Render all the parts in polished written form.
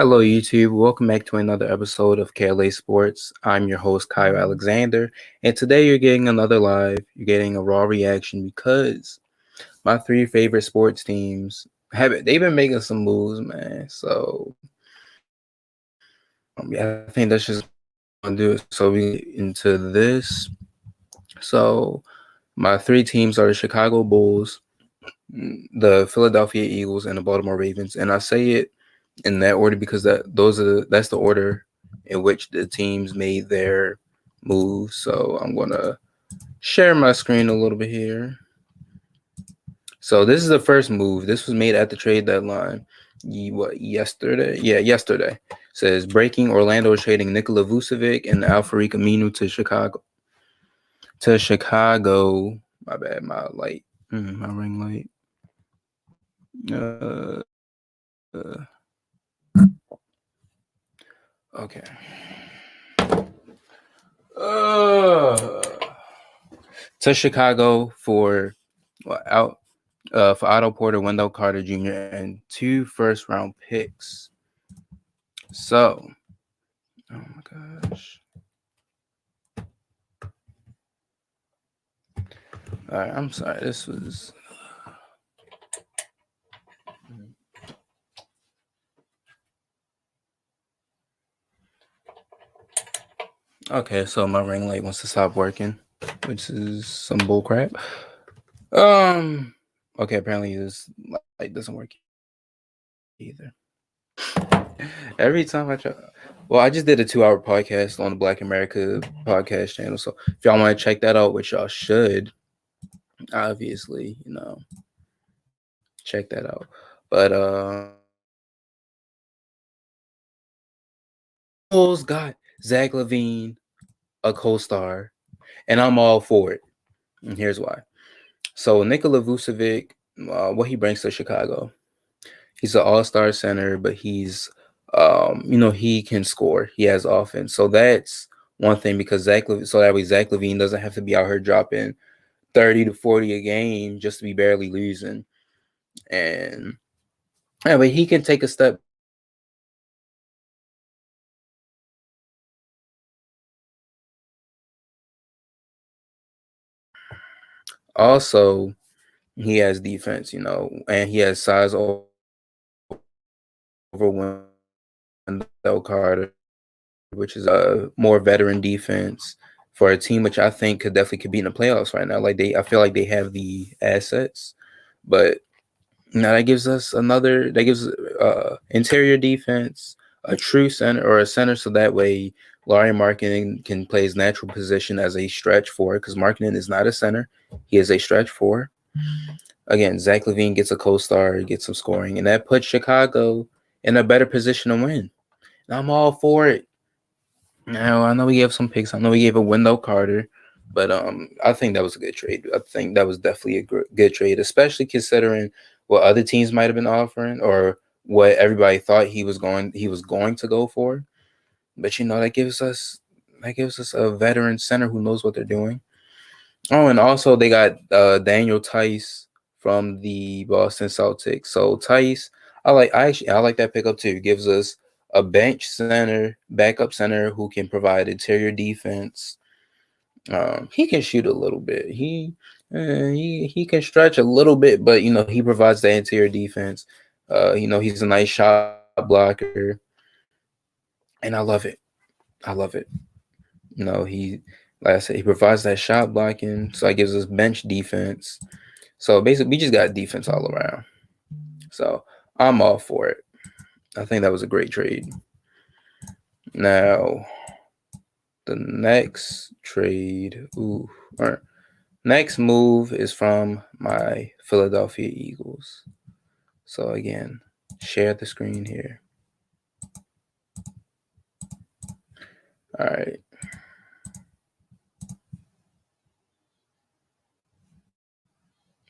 Hello, YouTube. Welcome back to another episode of KLA Sports. I'm your host, Kyle Alexander, and today you're getting another live. You're getting a raw reaction because my three favorite sports teams they've been making some moves, man. So, yeah, I think that's just gonna do it. So we get into this. So my three teams are the Chicago Bulls, the Philadelphia Eagles, and the Baltimore Ravens, and I say it in that order because that's the order in which the teams made their moves. So I'm gonna share my screen a little bit here. So this is the first move. This was made at the trade deadline. Yesterday? Yeah, yesterday. Says breaking Orlando is trading Nikola Vucevic and Al-Farouq Aminu to Chicago. My bad, my light. My ring light. Okay. To Chicago for Otto Porter, Wendell Carter Jr., and 2 first-round picks. So, oh my gosh. All right, I'm sorry. This was. Okay, so my ring light wants to stop working, which is some bullcrap. Okay, apparently this light doesn't work either. Every time I try. Well, I just did a 2-hour podcast on the Black America podcast channel. So if y'all want to check that out, which y'all should, obviously, check that out. But Bulls got Zach LaVine, a co-star, and I'm all for it. And here's why. So Nikola Vucevic, what he brings to Chicago, he's an all-star center, but he's he can score. He has offense. So that's one thing because so that way Zach LaVine doesn't have to be out here dropping 30 to 40 a game just to be barely losing. And anyway, he can take a step. Also, he has defense, and he has size over Wendell Carter, which is a more veteran defense for a team which I think could definitely compete in the playoffs right now. I feel like they have the assets, but that gives us interior defense, a true center or a center, so that way Larry Markkinen can play his natural position as a stretch four because Markkinen is not a center; he is a stretch four. Again, Zach LaVine gets a co-star, gets some scoring, and that puts Chicago in a better position to win. And I'm all for it. Now I know we gave some picks. I know we gave a Wendell Carter, but I think that was a good trade. I think that was definitely a good trade, especially considering what other teams might have been offering or what everybody thought he was going to go for. But that gives us a veteran center who knows what they're doing. Oh, and also they got Daniel Tice from the Boston Celtics. So Tice, I like that pickup too. Gives us a bench center, backup center who can provide interior defense. He can shoot a little bit. He can stretch a little bit, but he provides the interior defense. He's a nice shot blocker, and I love it. I love it. He like I said, he provides that shot blocking, so it gives us bench defense. So basically, we just got defense all around. So I'm all for it. I think that was a great trade. Now, the next next move is from my Philadelphia Eagles. So again, share the screen here. All right.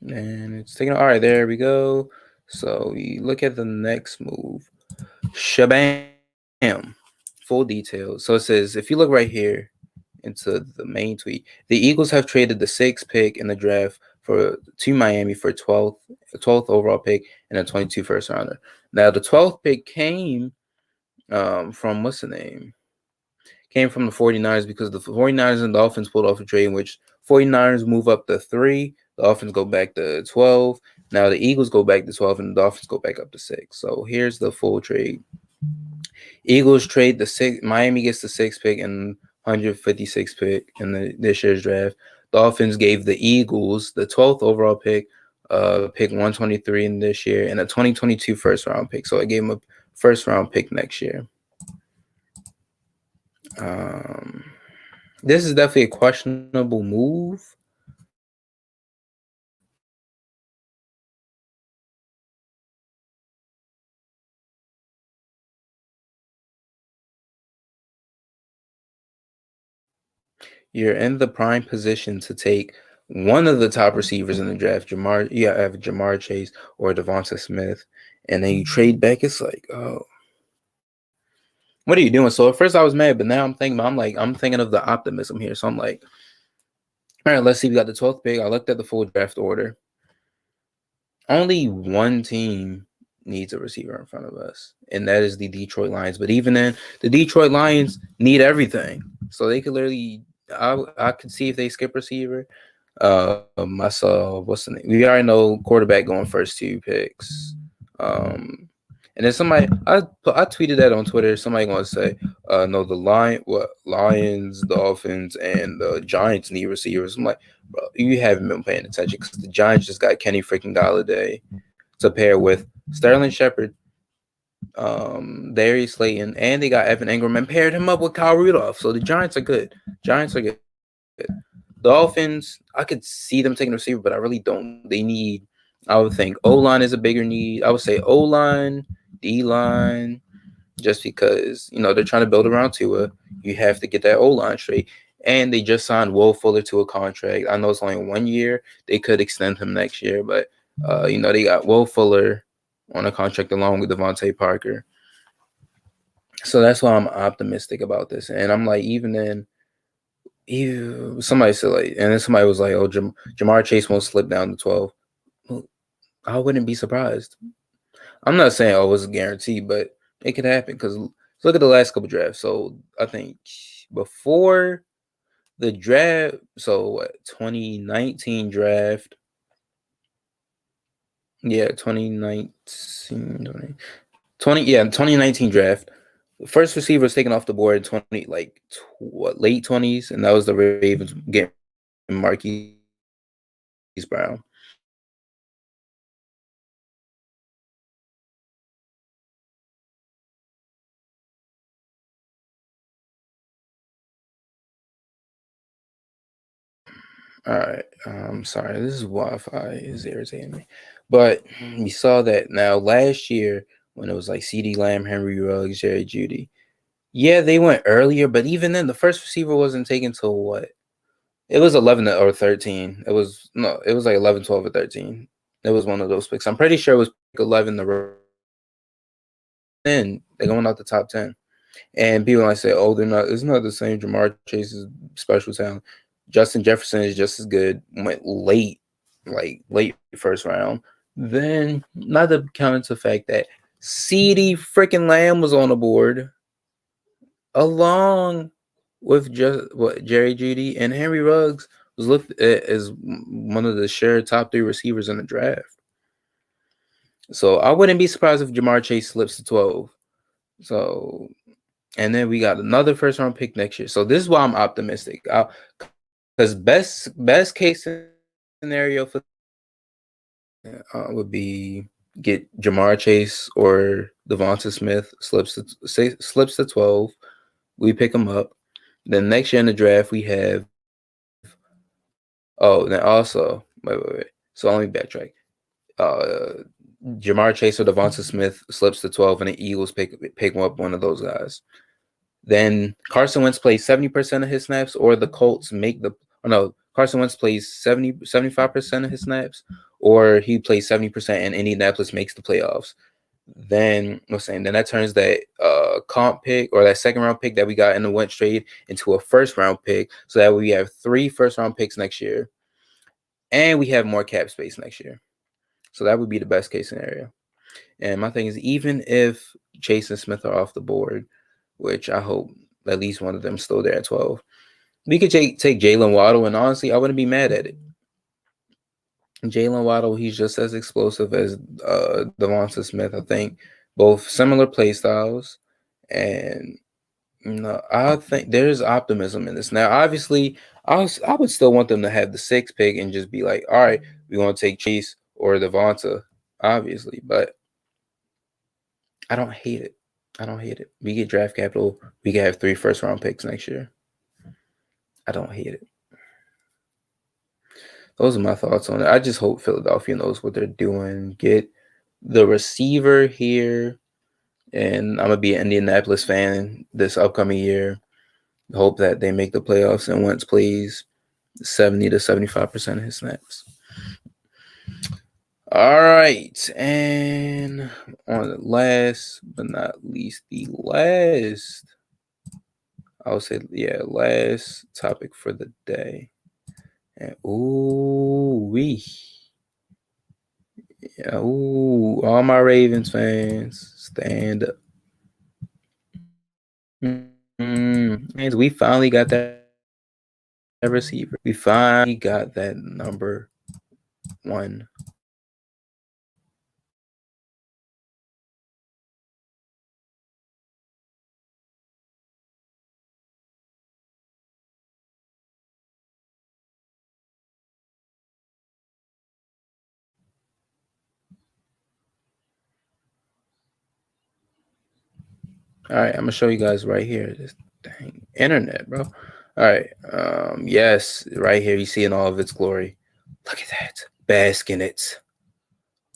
And it's taking. All right, there we go. So we look at the next move. Shabam. Full details. So it says, if you look right here into the main tweet, the Eagles have traded the 6th pick in the draft to Miami for 12th overall pick and a 22 first rounder. Now the 12th pick came from what's the name? Came from the 49ers because the 49ers and Dolphins pulled off a trade in which 49ers move up to 3, the Dolphins go back to 12. Now the Eagles go back to 12 and the Dolphins go back up to 6. So here's the full trade. Eagles trade the 6, Miami gets the 6th pick and 156th pick in this year's draft. Dolphins gave the Eagles the 12th overall pick, pick 123 in this year, and a 2022 first round pick. So it gave them a first round pick next year. This is definitely a questionable move. You're in the prime position to take one of the top receivers in the draft. You have Ja'Marr Chase or Devonta Smith, and then you trade back. It's like, oh, what are you doing? So at first I was mad, but now I'm thinking of the optimism here. So I'm like, all right, let's see. We got the 12th pick. I looked at the full draft order. Only one team needs a receiver in front of us, and that is the Detroit Lions. But even then, the Detroit Lions need everything. So they could literally, I could see if they skip receiver. I saw what's the name? We already know quarterback going first 2 picks. And then somebody, I tweeted that on Twitter. Somebody gonna say, no, the Lions, Dolphins, and the Giants need receivers. I'm like, bro, you haven't been paying attention because the Giants just got Kenny freaking Golladay to pair with Sterling Shepard, Darius Slayton, and they got Evan Engram and paired him up with Kyle Rudolph. So the Giants are good. Giants are good. Dolphins, I could see them taking a receiver, but I really don't. They need, I would think O-line is a bigger need. I would say O-line, D-line, just because, they're trying to build around Tua. You have to get that O-line straight. And they just signed Will Fuller to a contract. I know it's only 1 year. They could extend him next year, but, they got Will Fuller on a contract along with Devontae Parker. So that's why I'm optimistic about this. And I'm like, even then, somebody said and then somebody was like, "Oh, Ja'Marr Chase won't slip down to 12." Well, I wouldn't be surprised. I'm not saying it was a guarantee, but it could happen because look at the last couple drafts. So I think before the draft, 2019 draft, 2019 draft. The first receiver was taken off the board in late 20s, and that was the Ravens getting Marquise Brown. All right. Sorry, this is Wi-Fi is irritating me. But we saw that now last year when it was like CeeDee Lamb, Henry Ruggs, Jerry Jeudy. Yeah, they went earlier, but even then, the first receiver wasn't taken till what? It was 11 or 13. It was like 11, 12, or 13. It was one of those picks. I'm pretty sure it was 11. Then they're going out the top 10. And people might say, "Oh, it's not the same. Ja'Marr Chase's special talent. Justin Jefferson is just as good." Went late first round. Then, not to count the fact that CeeDee freaking Lamb was on the board, along with Jerry Jeudy, and Henry Ruggs was looked at as one of the shared top 3 receivers in the draft. So I wouldn't be surprised if Ja'Marr Chase slips to 12. So, and then we got another first round pick next year. So this is why I'm optimistic. Because best case scenario for would be get Ja'Marr Chase or Devonta Smith slips to 12. We pick him up. Then next year in the draft we have. Oh, then also wait. So let me backtrack. Ja'Marr Chase or Devonta Smith slips to 12, and the Eagles pick up one of those guys. Then Carson Wentz plays 70% of his snaps, or the Colts Carson Wentz plays 75% of his snaps, or he plays 70% and Indianapolis makes the playoffs. Then then that turns that comp pick or that second round pick that we got in the Wentz trade into a first round pick, so that we have 3 first round picks next year, and we have more cap space next year. So that would be the best case scenario. And my thing is, even if Chase and Smith are off the board, which I hope at least one of them still there at 12, we could take Jalen Waddle, and honestly, I wouldn't be mad at it. Jalen Waddle, he's just as explosive as Devonta Smith. I think both similar play styles, and I think there's optimism in this. Now, obviously, I would still want them to have the 6th pick and just be like, all right, we want to take Chase or Devonta, obviously, but I don't hate it. I don't hate it. We get draft capital. We can have 3 first-round picks next year. I don't hate it. Those are my thoughts on it. I just hope Philadelphia knows what they're doing. Get the receiver here, and I'm gonna be an Indianapolis fan this upcoming year. Hope that they make the playoffs and Wentz plays 70 to 75% of his snaps. All right, and on the last but not least, I would say, last topic for the day. And all my Ravens fans, stand up. And we finally got that receiver. We finally got that number 1. All right, I'm gonna show you guys right here. This dang internet, bro. All right, yes, right here you see in all of its glory. Look at that, bask in it.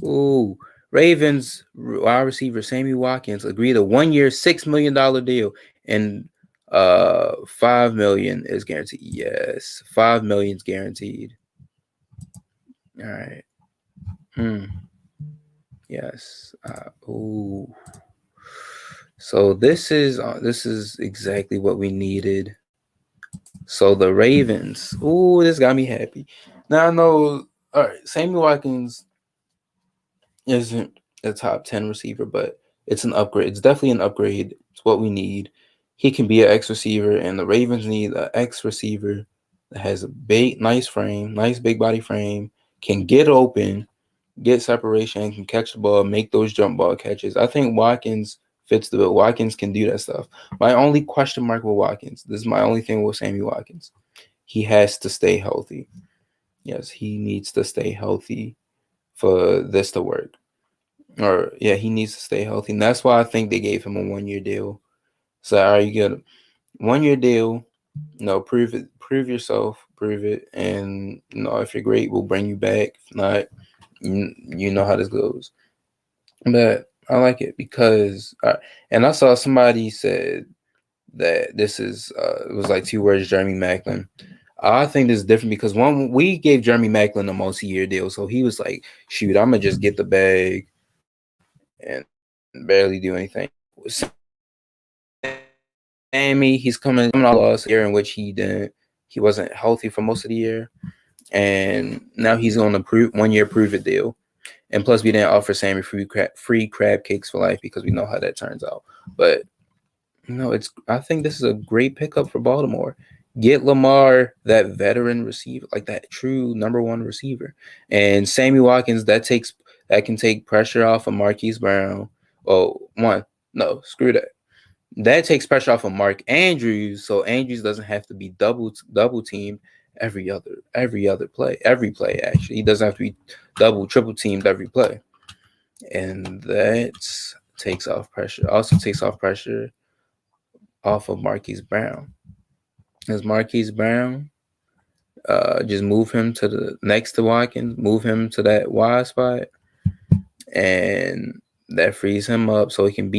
Ooh, Ravens wide receiver Sammy Watkins agreed a 1-year, $6 million deal, and $5 million is guaranteed. Yes, $5 million is guaranteed. All right. Yes. Ooh. So this is exactly what we needed. So the Ravens. Ooh, this got me happy. Now I know. All right, Sammy Watkins isn't a top 10 receiver, but it's an upgrade. It's definitely an upgrade. It's what we need. He can be an X receiver, and the Ravens need an X receiver that has a big, nice frame, nice big body frame, can get open, get separation, can catch the ball, make those jump ball catches. I think Watkins fits the bill. Watkins can do that stuff. My only question mark with Watkins, this is my only thing with Sammy Watkins. He has to stay healthy. Yes, he needs to stay healthy for this to work. Or yeah, he needs to stay healthy. And that's why I think they gave him a 1-year deal. So all right, you get a 1-year deal. Prove it, prove yourself, prove it, and if you're great, we'll bring you back. If not, you know how this goes. But I like it because, and I saw somebody said that this is it was like 2 words, Jeremy Maclin. I think this is different because one, we gave Jeremy Maclin a multi-year deal, so he was like, "Shoot, I'm gonna just get the bag and barely do anything." Sammy, he's coming off last year in which he wasn't healthy for most of the year, and now he's on a 1-year prove it deal. And plus, we didn't offer Sammy free crab cakes for life because we know how that turns out. But I think this is a great pickup for Baltimore. Get Lamar, that veteran receiver, like that true number 1 receiver, and Sammy Watkins that can take pressure off of Marquise Brown. Screw that. That takes pressure off of Mark Andrews, so Andrews doesn't have to be double teamed every play. Actually, he doesn't have to be triple teamed every play, and that takes off pressure. Also takes off pressure off of Marquise Brown. As Marquise Brown, just move him to the next to Watkins, move him to that wide spot, and that frees him up so he can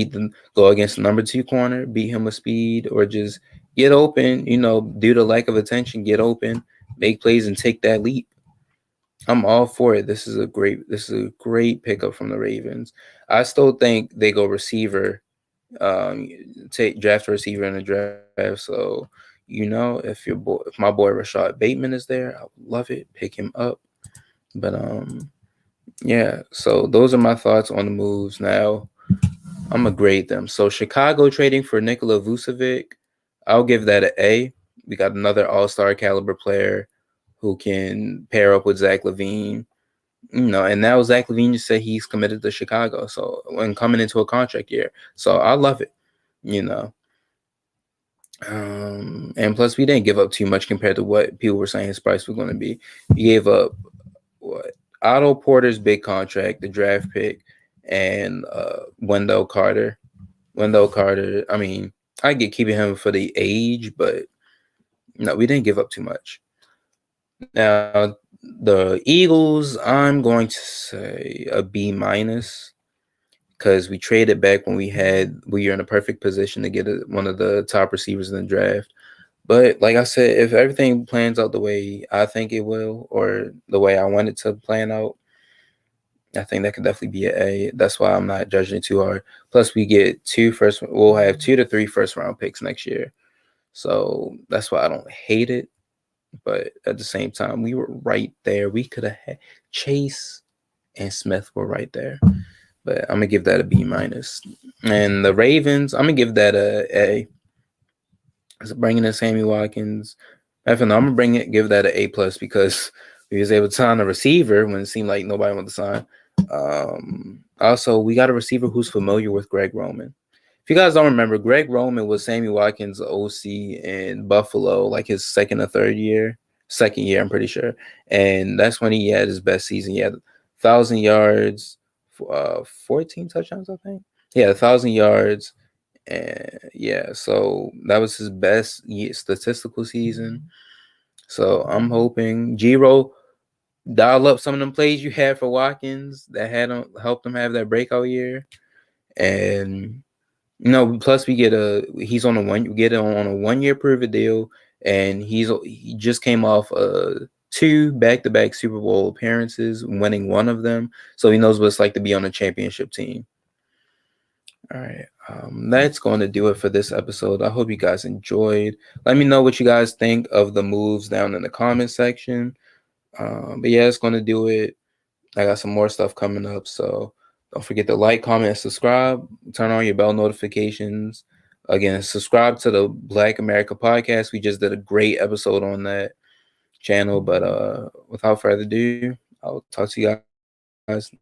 go against the number 2 corner, beat him with speed, or just get open, due to lack of attention, get open, make plays, and take that leap. I'm all for it. This is a great pickup from the Ravens. I still think they go receiver, draft a receiver in the draft. So, if my boy Rashad Bateman is there, I would love it. Pick him up. But Yeah, so those are my thoughts on the moves. Now I'm gonna grade them. So Chicago trading for Nikola Vucevic, I'll give that an A. We got another All-Star caliber player who can pair up with Zach LaVine. And now Zach LaVine just said he's committed to Chicago. So when coming into a contract year, so I love it. You know, and plus we didn't give up too much compared to what people were saying his price was going to be. He gave up what Otto Porter's big contract, the draft pick, and Wendell Carter. Wendell Carter. I mean, I get keeping him for the age, but no, we didn't give up too much. Now the Eagles, I'm going to say a B minus because we traded back when we were in a perfect position to get one of the top receivers in the draft. But like I said, if everything plans out the way I think it will, or the way I want it to plan out, I think that could definitely be an A. That's why I'm not judging it too hard. Plus, we'll have 2 to 3 first round picks next year. So that's why I don't hate it. But at the same time, we were right there. We could have had Chase and Smith were right there. But I'm gonna give that a B minus. And the Ravens, I'm gonna give that a A. So bringing in Sammy Watkins, I'm gonna give that an A plus because we was able to sign a receiver when it seemed like nobody wanted to sign. Also, we got a receiver who's familiar with Greg Roman. If you guys don't remember, Greg Roman was Sammy Watkins' OC in Buffalo, like his second year, I'm pretty sure, and that's when he had his best season. He had 1,000 yards, 14 touchdowns, I think. Yeah, 1,000 yards, and yeah, so that was his best statistical season. So I'm hoping Giro dial up some of them plays you had for Watkins that had helped him have that breakout year, and plus we get he's on a 1 year prove it deal, and he just came off 2 back-to-back Super Bowl appearances, winning one of them, so he knows what it's like to be on a championship team. All right, that's going to do it for this episode. I hope you guys enjoyed. Let me know what you guys think of the moves down in the comment section. But yeah, it's going to do it. I got some more stuff coming up, so don't forget to like, comment, and subscribe. Turn on your bell notifications. Again, subscribe to the Black America Podcast. We just did a great episode on that channel. But without further ado, I'll talk to you guys next time.